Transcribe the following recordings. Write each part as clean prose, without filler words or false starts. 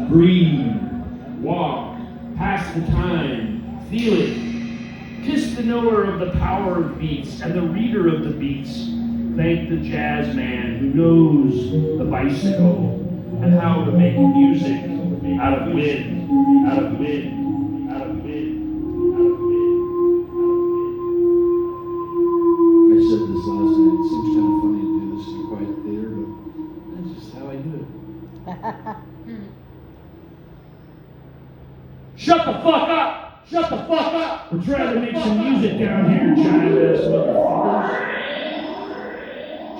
Breathe, walk, pass the time, feel it. Kiss the knower of the power of beats and the reader of the beats. Thank the jazz man who knows the bicycle and how to make music out of wind, out of wind, out of wind, out of wind. I said this last night. It seems kind of funny to do this in a quiet theater, but that's just how I do it. Shut the fuck up! Shut the fuck up! We're trying to make some music down here, child-ass motherfuckers.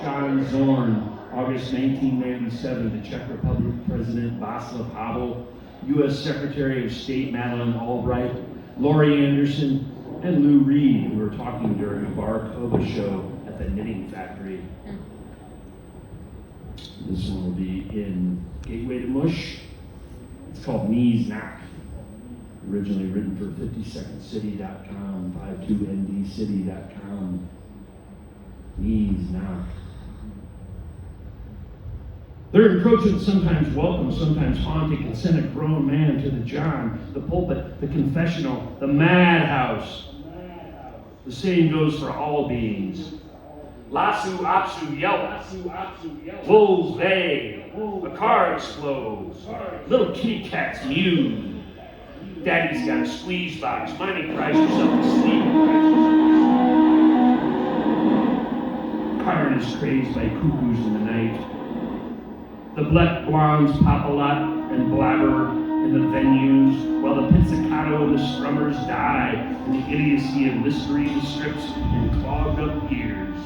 John Zorn, August 1997, the Czech Republic President Václav Havel, U.S. Secretary of State Madeleine Albright, Laurie Anderson, and Lou Reed, who were talking during a Bar Cova show at the Knitting Factory. This one will be in Gateway to Mush. It's called Knees Knock. Originally written for 52ndcity.com, 52ndcity.com. Knees Knock. Their encroachment, sometimes welcome, sometimes haunting, can send a grown man to the John, the pulpit, the confessional, the madhouse. The same goes for all beings. Lasu Apsu yelp, wolves bay, a car explodes, little kitty cats mew. Daddy's got a squeeze box, Mommy cries herself to sleep. Karen is crazed by cuckoos in the night. The black blondes pop a lot and blabber in the venues, while the pizzicato and the strummers die in the idiocy of listerine strips and clogged up ears.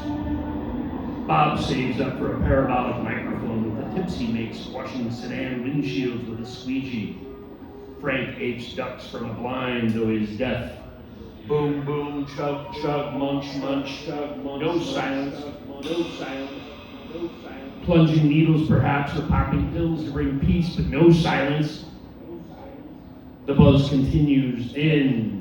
Bob saves up for a parabolic microphone with the tips he makes washing sedan windshields with a squeegee. Frank H. ducks from a blind, though he's deaf. Boom, boom, chug, chug, munch, munch, chug, munch. No silence, no silence, no silence. Plunging needles, perhaps, or popping pills to bring peace, but no silence. The buzz continues in.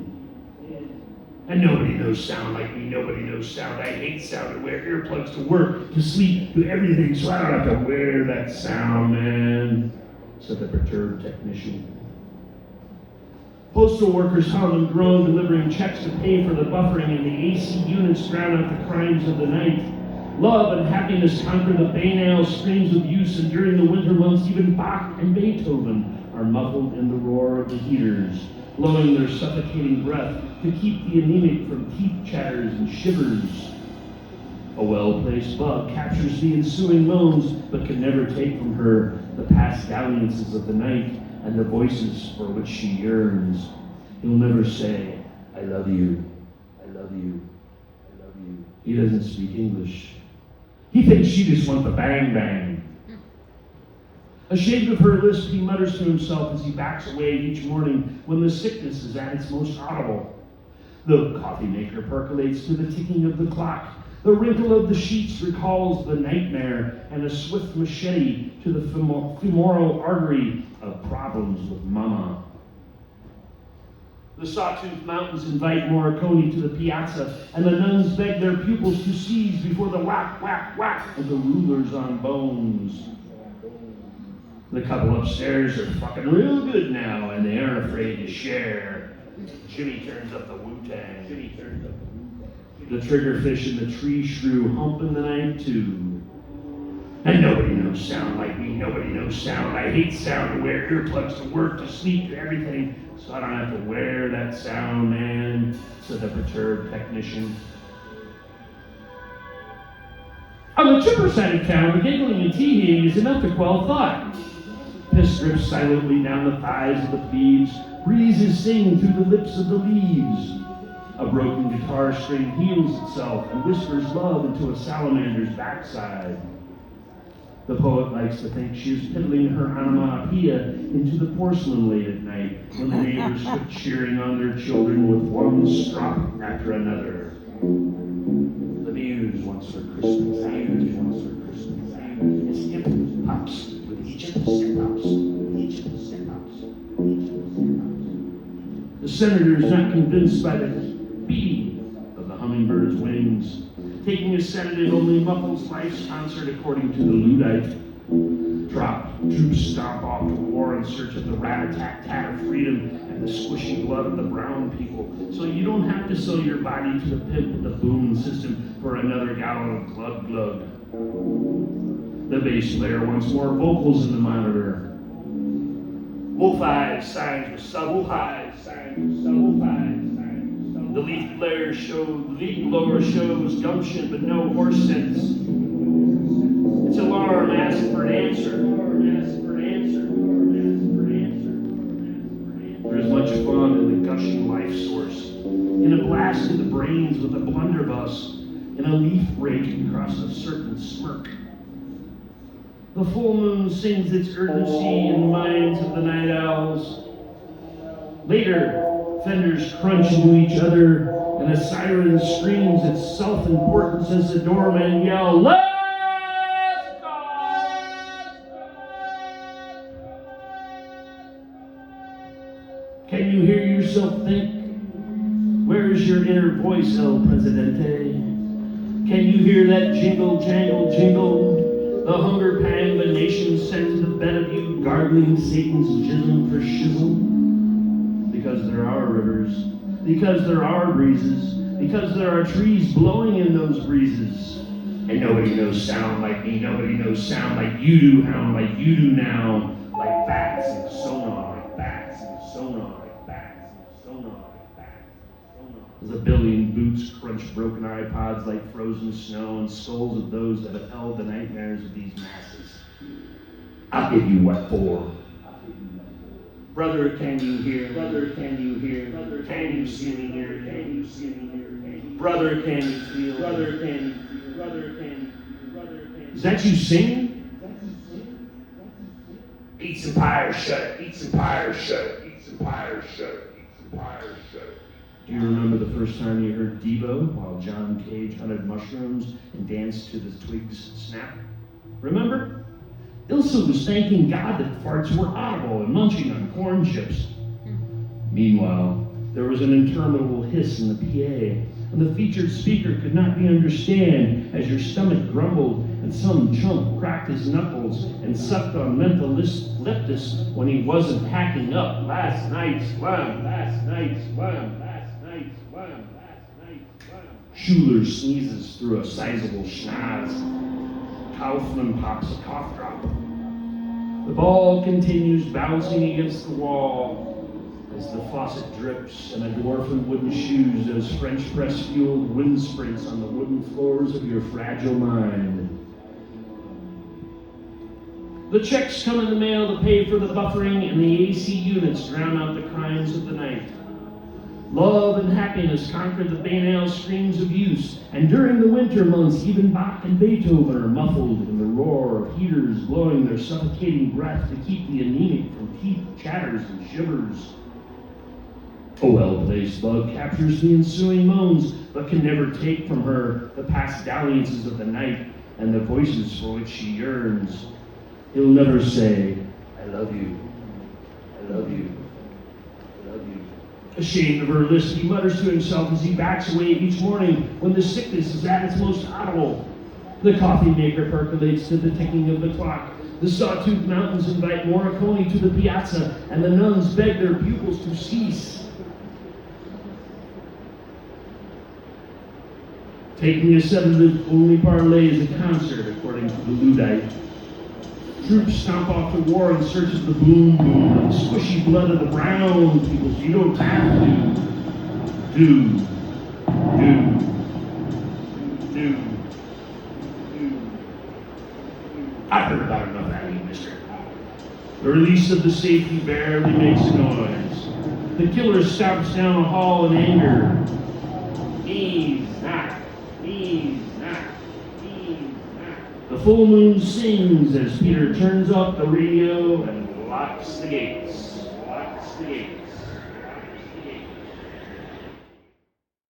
And nobody knows sound like me, nobody knows sound. I hate sound. I wear earplugs to work, to sleep, do everything, so I don't have to wear that sound, man, said the perturbed technician. Postal workers howl and groan, delivering checks to pay for the buffering, and the AC units drown out the crimes of the night. Love and happiness conquer the banal screams of use, and during the winter months, even Bach and Beethoven are muffled in the roar of the heaters, blowing their suffocating breath to keep the anemic from teeth chatters and shivers. A well-placed bug captures the ensuing moans, but can never take from her the past dalliances of the night and the voices for which she yearns. He'll never say, I love you, I love you, I love you. He doesn't speak English. He thinks she just wants the bang bang. Ashamed of her lisp, he mutters to himself as he backs away each morning when the sickness is at its most audible. The coffee maker percolates to the ticking of the clock. The wrinkle of the sheets recalls the nightmare, and a swift machete to the femoral artery of problems with mama. The Sawtooth Mountains invite Morricone to the piazza, and the nuns beg their pupils to seize before the whack, whack, whack of the rulers on bones. The couple upstairs are fucking real good now, and they aren't afraid to share. Jimmy turns up the Wu-Tang. The triggerfish and the tree shrew hump in the night too. And nobody knows sound like me, nobody knows sound. I hate sound. I wear earplugs to work, to sleep, to everything, so I don't have to wear that sound, man, said the perturbed technician. On the chipper side of town, the giggling and tee-heeing is enough to quell thought. Piss drips silently down the thighs of the plebes. Breezes sing through the lips of the leaves. A broken guitar string heals itself and whispers love into a salamander's backside. The poet likes to think she is piddling her onomatopoeia into the porcelain late at night when the neighbors quit cheering on their children with one strop after another. The muse wants her Christmas. The muse wants her Christmas. It's hip hops with each of the step hops. The senator is not convinced by the beating of the hummingbird's wings. Taking a sedative only muffles life's concert according to the Luddite. Troops stomp off to war in search of the rat-a-tat-tat of freedom and the squishy blood of the brown people. So you don't have to sell your body to the pimp with the boom system for another gallon of glug-glug. The bass player wants more vocals in the monitor. Wolf eyes signs with subtle highs, The leaf blower shows gumption but no horse sense. It's alarm, ask for an answer. There's much fun in the gushing life source, in a blast to the brains with a blunderbuss, in a leaf rake across a certain smirk. The full moon sings its urgency in the minds of the night owls. Later, fenders crunch into each other, and a siren screams its self-importance as the doormen yell, "Let's go!" Can you hear yourself think? Where's your inner voice, El Presidente? Can you hear that jingle, jangle, jingle? The hunger pang of a nation sent to the bed of you, gargling Satan's jism for shizzle? Because there are rivers, because there are breezes, because there are trees blowing in those breezes. And nobody knows sound like me, nobody knows sound like you do, hound, like you do now, like bats and sonar, like bats and sonar, like bats and sonar, like bats and sonar. As a billion boots crunch broken iPods like frozen snow and skulls of those that have held the nightmares of these masses. I'll give you what for. Brother, can you hear? Brother, can you hear? Brother, can you see me here? Can you see me here? Brother, can you feel? Brother, can you feel? Brother, can you feel? Brother, can you? Is that you singing? Eat some pie, shut it. Eat some pie, shut it. Eat some pie, shut it. Eat some pie, shut it. Do you remember the first time you heard Devo while John Cage hunted mushrooms and danced to the twigs snap? Remember? Ilsa was thanking God that farts were audible and munching on corn chips. Meanwhile, there was an interminable hiss in the PA, and the featured speaker could not be understood as your stomach grumbled and some chump cracked his knuckles and sucked on menthol leptus when he wasn't hacking up last night's slum. Schuler sneezes through a sizable schnoz. Kaufman pops a cough drop. The ball continues bouncing against the wall as the faucet drips and a dwarf in wooden shoes does French press-fueled wind sprints on the wooden floors of your fragile mind. The checks come in the mail to pay for the buffering, and the AC units drown out the crimes of the night. Love and happiness conquer the banal screams of use, and during the winter months, even Bach and Beethoven are muffled in the roar of heaters blowing their suffocating breath to keep the anemic from teeth, chatters, and shivers. A well-placed bug captures the ensuing moans, but can never take from her the past dalliances of the night and the voices for which she yearns. He'll never say, "I love you, I love you, I love you." Ashamed of her list, he mutters to himself as he backs away each morning when the sickness is at its most audible. The coffee maker percolates to the ticking of the clock. The sawtooth mountains invite Morricone to the piazza, and the nuns beg their pupils to cease. Taking a sedative only parlays a concert, according to the Luddite. Troops stomp off to war in search of the boom boom and the squishy blood of the brown people, so you don't have to. Do. I've heard about enough out of you, mister. The release of the safety barely makes a noise. The killer stomps down the hall in anger. He's not. The full moon sings as Peter turns off the radio and locks the gates.